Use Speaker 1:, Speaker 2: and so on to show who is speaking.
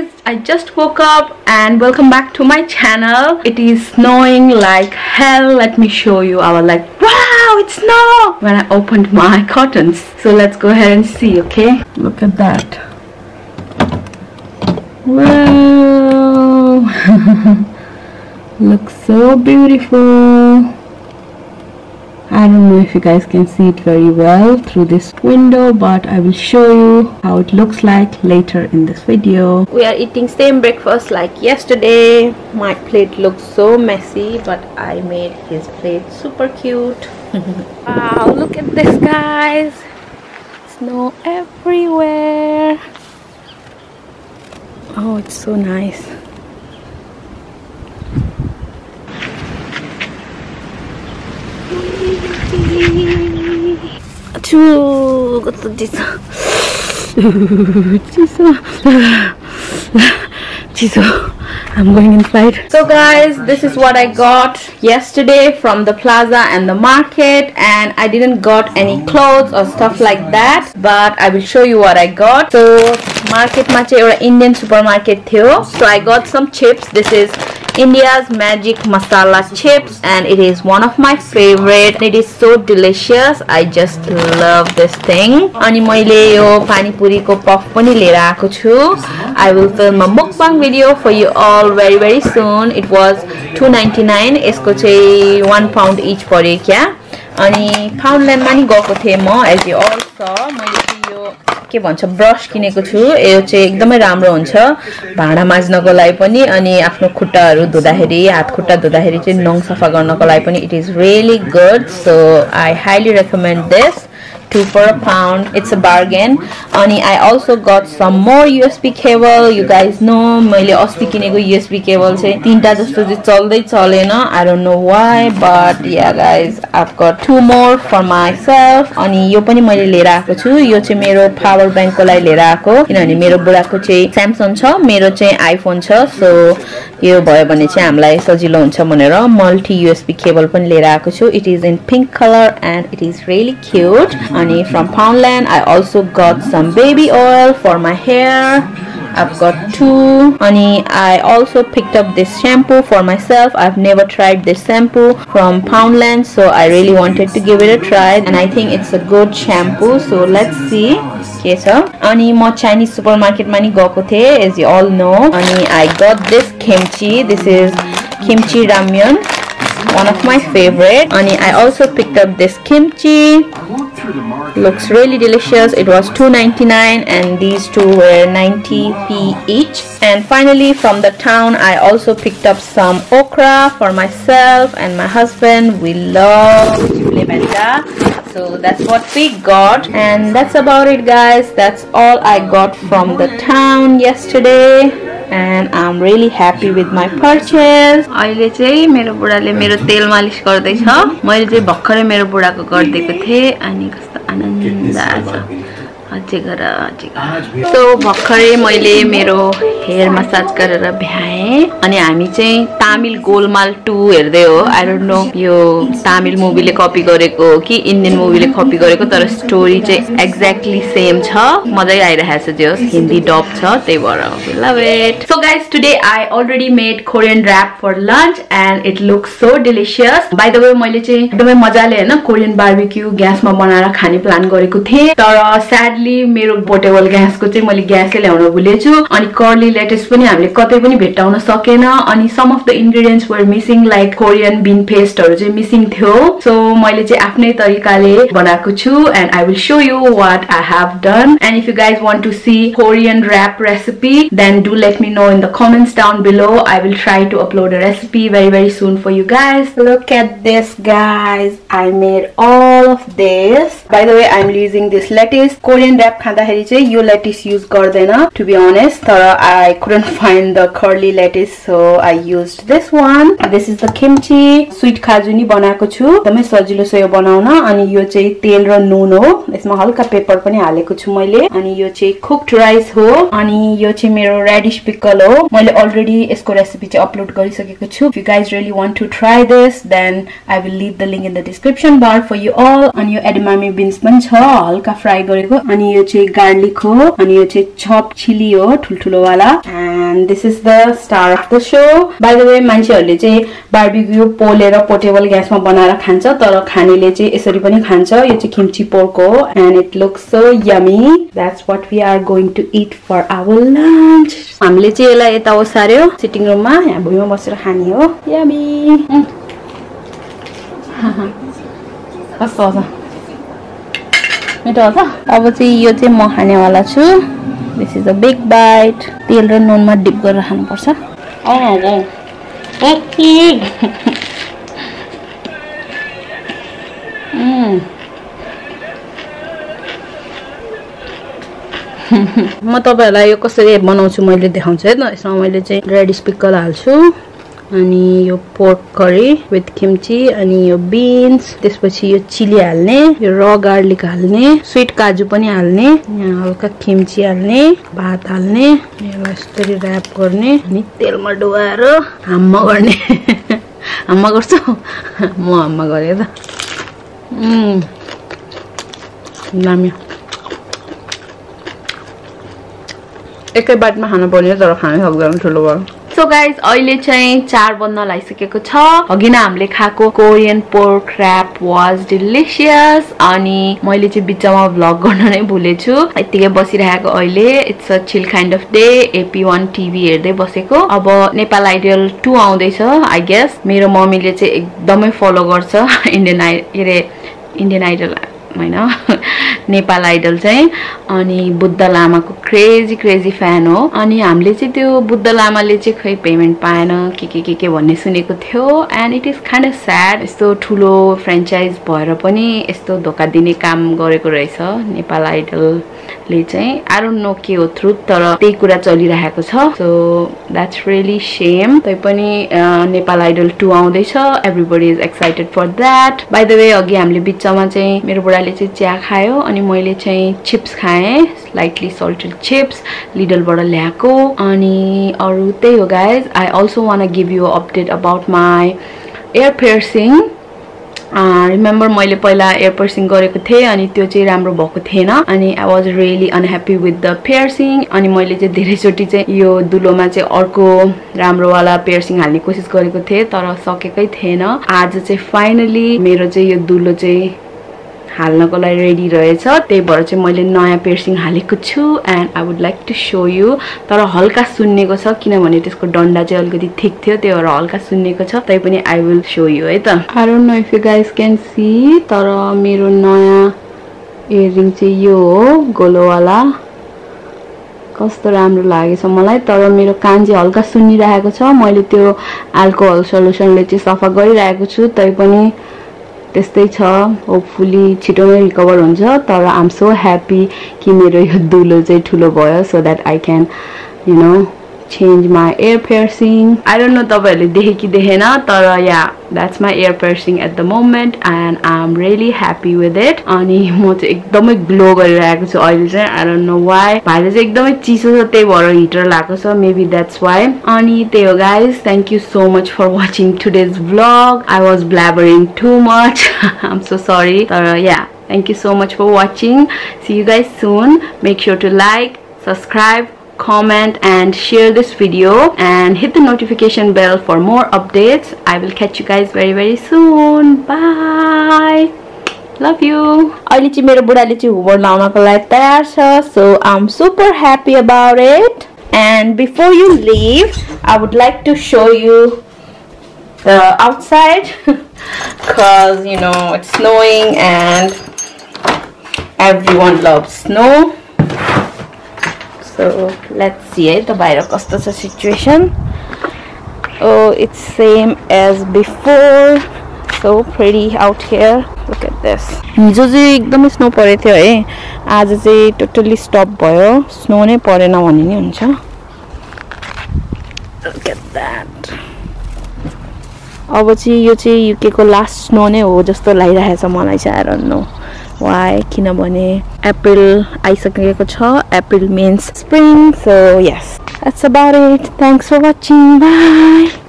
Speaker 1: guys, I just woke up and welcome back to my channel. It is snowing like hell. Let me show you. I was like, wow, it's snow when I opened my curtains. So let's go ahead and see, okay? Look at that. Wow. Looks so beautiful. I don't know if you guys can see it very well through this window, but I will show you how it looks like later in this video. We are eating same breakfast like yesterday. My plate looks so messy, but I made his plate super cute. Wow, look at this, guys. Snow everywhere. Oh, it's so nice. I'm going inside. So guys, this is what I got yesterday from the plaza and the market, and I didn't got any clothes or stuff like that, but I will show you what I got. So market ma chai euta Indian supermarket थियो. So I got some chips. This is India's magic masala chips, and it is one of my favorite. It is so delicious. I just love this thing. Ani मैले यो pani puri ko puff पनि लिएर आएको छु. I will film a mukbang video for you all very soon. It was $2.99. यसको चाहिँ 1 pound each पर्यो क्या. अनि Poundland मा नि गएको थिए म, as you all saw. मैले चाहिँ यो के भन्छ ब्रश किनेको छु. यो चाहिँ एकदमै राम्रो हुन्छ भाडा माझ्नको लागि पनि, अनि आफ्नो खुट्टाहरु धुँदाखेरि, हात खुट्टा धुँदाखेरि चाहिँ नङ सफा गर्नको लागि पनि it is really good. So I highly recommend this. 2 for a pound. It's a bargain. And I also got some more USB cable. You guys know मैले अस्ति किनेको USB cable चाहिँ तीनटा जस्तो चाहिँ चल्दै चलेन. I don't know why, but yeah guys, I've got 2 more for myself. अनि यो पनि मैले लिएर आएको छु. यो चाहिँ मेरो पावर बैंक को लागि लिएर आएको, किनभने मेरो बुढाको चाहिँ Samsung छ, मेरो चाहिँ iPhone छ. So यो भयो भने चाहिँ हामीलाई सजिलो हुन्छ भनेर multi USB cable पनि लिएर आएको छु. It is in pink color and it is really cute. And from Poundland, I also got some baby oil for my hair. I've got 2. And I also picked up this shampoo for myself. I've never tried this shampoo from Poundland, so I really wanted to give it a try, and I think it's a good shampoo. So let's see. Okay, so ani ma Chinese supermarket ma ni gएको थिए, as you all know. And I got this kimchi. This is kimchi ramyun, one of my favorite. And I also picked up this kimchi. Looks really delicious. It was $2.99 and these two were 90p each. And finally, from the town, I also picked up some okra for myself and my husband. We love chule bhanja. So that's what we got, and that's about it, guys. That's all I got from the town yesterday, and I'm really happy with my purchase. अहिले चाहिँ मेरो बुढाले मेरो तेल मालिश गर्दै छ. मैले चाहिँ भर्खरै मेरो बुढाको गर्दिएको थिए, अनि कस्तो आनन्द आछ. So भर्खरै मैले मेरो हेयर मसाज गरेर भ्याए, अनि हामी चाहिँ तामिल गोलमाल 2 हेर्दै हो. I don't know यो तामिल मुभीले कपी गरेको हो कि इन्डियन मुभीले कपी गरेको, तर स्टोरी चाहिँ एक्ज्याक्टली सेम छ. मजै आइरहेछ जो हिन्दी डब छ, त्यही भएर love it. So guys, today I already made Korean wrap for lunch and it looks so delicious. By the way, मैले चाहिँ एकदमै मजाले हैन कोरियन बारबेक्यू ग्यासमा बनाएर खाने प्लान गरेको थिए, तर sadly मेरो पोर्टेबल ग्यासको चाहिँ मैले ग्यासै ल्याउन भुलेछु. अनि कर्ली लेटेस पनि हामीले कतै पनि भेट्टाउन सकेन, अनि some of the ingredients were missing, like Korean bean पेस्टहरु चाहिँ मिसिङ थियो. सो मैले चाहिँ आफ्नै तरिकाले बनाएको छु, and I will show you what I have done. And if you guys want to see Korean wrap recipe, then do let me know in the comments down below. I will try to upload a recipe very soon for you guys. Look at this, guys. I made all of this. By the way, I'm using this lettuce. Korean wrap खाँदाखेरि चाहिँ यो lettuce use गर्दैन, to be honest, तर I couldn't find the curly lettuce, so I used this one. This is the kimchi. Sweet काजु नि बनाएको छु, एकदमै सजिलो छ यो बनाउन. अनि यो चाहिँ तेल र नुन हो, यसमा हल्का पेपर पनि हालेको छु मैले. अनि यो चाहिँ cooked rice हो, अनि यो चाहिँ मेरो radish pickle हो. मैले अलरेडी यसको रेसिपी चाहिँ अपलोड गरिसकेको छु. If you guys really want to try this, then I will leave the link in the description bar for you all. अनि यो edamame beans पनि छ, हल्का फ्राई गरेको. अनि अनि यो चाहिँ गार्लिक हो अनि यो चाहिँ चप चिली हो ठुलठुलो वाला and this is the star of the show by the way मान्छेहरुले चाहिँ बार्बिक्यू पोलेर पोर्टेबल ग्यासमा बनाएर खान्छ तर खानेले चाहिँ यसरी पनि खान्छ यो चाहिँ किम्ची पोर्क हो and it looks so yummy that's what we are going to eat for our lunch हामीले चाहिँ यसलाई यता ओसार्यो सिटिङ रुममा यहाँ भुइँमा बसेर खाने हो यमी कस्तो छ मिठो छ अब चाहिँ यो चाहिँ म खानेवाला छु this is a big bite तेल र नुनमा डिप गरेर खानुपर्छ म तपाईहरुलाई यो कसरी बनाउँछु मैले देखाउँछु है त यसमा मैले चाहिँ रेडिश पिकल हाल्छु अनि यो पोर्क करी विथ किम्ची अनि यो बीन्स त्यसपछि यो चिली हाल्ने यो र गार्लिक हाल्ने स्वीट काजु पनि हाल्ने यहाँ हल्का किम्ची हाल्ने भात हाल्ने यसलाई यसरी र्याप गर्ने अनि तेलमा डुबाएर हाम्मा गर्ने हाम्मा गर्छु म हाम्मा गरे त दामी एकै बाटमा खानु पर्ने तर खानै सक्दैन ठुलो भयो सो गाइज अहिले चाहिँ 4 बज्न लागिसकेको छ अघि नै हामीले खाएको Korean pork rap was delicious अनि मैले चाहिँ बिचमा भ्लग गर्न नै भुलेछु यतिकै बसिरहेको अहिले it's a chill kind of day AP1 TV हेर्दै बसेको अब नेपाल आइडल 2 आउँदैछ आई गेस मेरो मम्मीले चाहिँ एकदमै फलो गर्छ इन्डियन आइडल हैन नेपाल आइडल चाहिँ अनि बुद्ध लामाको क्रेजी फ्यान हो अनि हामीले चाहिँ त्यो बुद्ध लामाले चाहिँ खै पेमेन्ट पाएन के भन्ने सुनेको थियो and it is kind of sad यस्तो ठुलो फ्र्यान्चाइज भएर पनि यस्तो धोका दिने काम गरेको रहेछ नेपाल आइडल ले चाहिँ आई डोन्ट नो के हो ट्रुथ तर त्यही कुरा चलिरहेको छ सो द्याट्स रियली शेम तैपनि नेपाल आइडल 2 आउँदैछ everybody is excited for that by the way अघि हामीले बिचमा चाहिँ मेरो बुढाले चाहिँ चिया खायो अनि मैले चाहिँ चिप्स खाएँ स्लाइटली सल्टेड चिप्स लिडलबाट ल्याएको अनि अरु त्यही हो guys I also want give you update about my ear piercing remember मैले पहिला एयर पियर्सिङ गरेको थिएँ अनि त्यो चाहिँ राम्रो भएको थिएन अनि I was really unhappy with the piercing अनि मैले चाहिँ धेरैचोटि चाहिँ यो दुलोमा चाहिँ अर्को राम्रोवाला पियर्सिङ हाल्ने कोसिस गरेको थिएँ तर सकेकै थिएन आज चाहिँ फाइनली मेरो चाहिँ यो दुलो चाहिँ हाल्नको लागि रेडी रहेछ त्यही भएर चाहिँ मैले नयाँ पियर्सिङ हालेको छु and I would like to show you तर हल्का सुन्नेको छ किनभने त्यसको डन्डा चाहिँ अलिकति थिक थियो त्यही भएर हल्का सुन्नेको छ तैपनि आई विल शो यु है त I don't know if you guys can see तर मेरो नयाँ इयरिङ चाहिँ यो हो गोलोवाला कस्तो राम्रो लागेछ मलाई तर मेरो कान चाहिँ हल्का सुन्निरहेको छ मैले त्यो अल्कोहल सल्युसनले चाहिँ सफा गरिरहेको छु तैपनि त्यस्तै छ होपफुली छिटो नै रिकभर हुन्छ तर आइ एम सो ह्याप्पी कि मेरो यो दुलो चाहिँ ठुलो भयो so that I can you know change my ear piercing. I don't know तपाईहरुले देखे कि देखेन तर yeah that's my ear piercing at the moment and I'm really happy with it. अनि म चाहिँ एकदमै ग्लो गरिरहेको छु अहिले चाहिँ I don't know why. भाइले चाहिँ एकदमै चिसो छ त्यही भएर हिटर लाएको छ maybe that's why. अनि त्यही हो guys, thank you so much for watching today's vlog. I was blabbering too much. I'm so sorry. तर yeah, thank you so much for watching. See you guys soon. Make sure to like, subscribe, comment and share this video and hit the notification bell for more updates. I will catch you guys very soon. Bye. Love you. अहिले चाहिँ मेरो बुढाले चाहिँ Hoover लाउनको लागि तयार छ, so I'm super happy about it. And before you leave, I would like to show you the outside because you know it's snowing and everyone loves snow. So let's see the बाहिर कस्तो छ situation. Oh, it's same as before. So pretty out here. Look at this. हिजो चाहिँ एकदमै snow परेको थियो है. आज चाहिँ टोटली स्टप भयो. स्नो नै परेन भन्ने नि हुन्छ. Look at that. अब चाहिँ यो चाहिँ युके को लास्ट स्नो नै हो जस्तो लागिरहेछ मलाई चाहिँ. I don't know why, किनभने April आइसकेको छ. April means spring. So yes, that's about it. Thanks for watching. Bye.